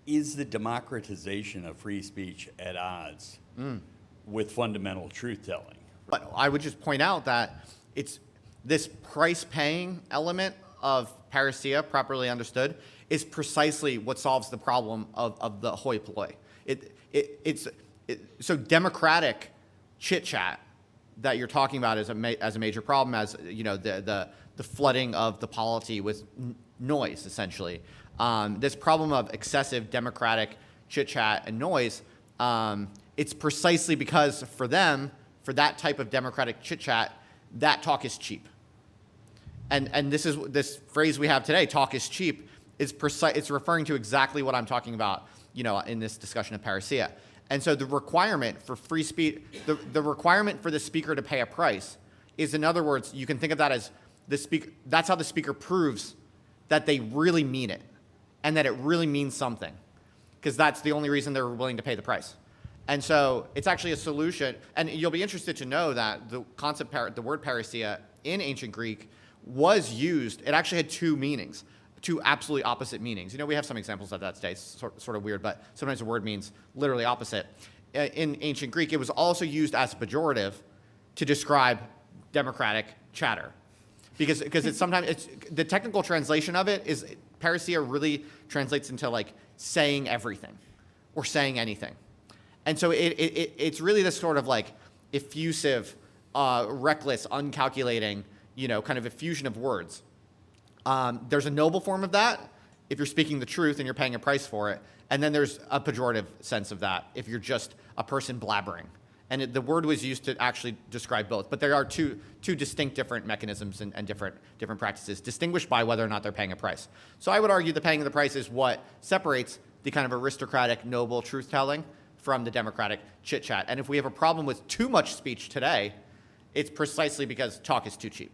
is the democratization of free speech at odds with fundamental truth-telling? But I would just point out that it's this price-paying element of Parrhesia, properly understood, is precisely what solves the problem of the hoi polloi. So democratic chit-chat that you're talking about as a major problem, as the flooding of the polity with noise, essentially. This problem of excessive democratic chit-chat and noise, it's precisely because for them, for that type of democratic chit-chat, that talk is cheap. And this phrase we have today, talk is cheap, is it's referring to exactly what I'm talking about, in this discussion of Parrhesia. And so the requirement for free speech, the requirement for the speaker to pay a price is, in other words, you can think of that as that's how the speaker proves that they really mean it and that it really means something, because that's the only reason they're willing to pay the price. And so it's actually a solution. And you'll be interested to know that the word Parrhesia in ancient Greek was used. It actually had two meanings, two absolutely opposite meanings. We have some examples of that today. It's sort of weird, but sometimes a word means literally opposite. In ancient Greek, it was also used as a pejorative to describe democratic chatter. Because it's sometimes, the technical translation of it is, Parrhesia really translates into like saying everything or saying anything. And so it's really this sort of like effusive, reckless, uncalculating, kind of effusion of words. There's a noble form of that if you're speaking the truth and you're paying a price for it. And then there's a pejorative sense of that if you're just a person blabbering. And the word was used to actually describe both. But there are two distinct different mechanisms and different practices, distinguished by whether or not they're paying a price. So I would argue the paying of the price is what separates the kind of aristocratic, noble truth-telling from the democratic chit-chat. And if we have a problem with too much speech today, it's precisely because talk is too cheap.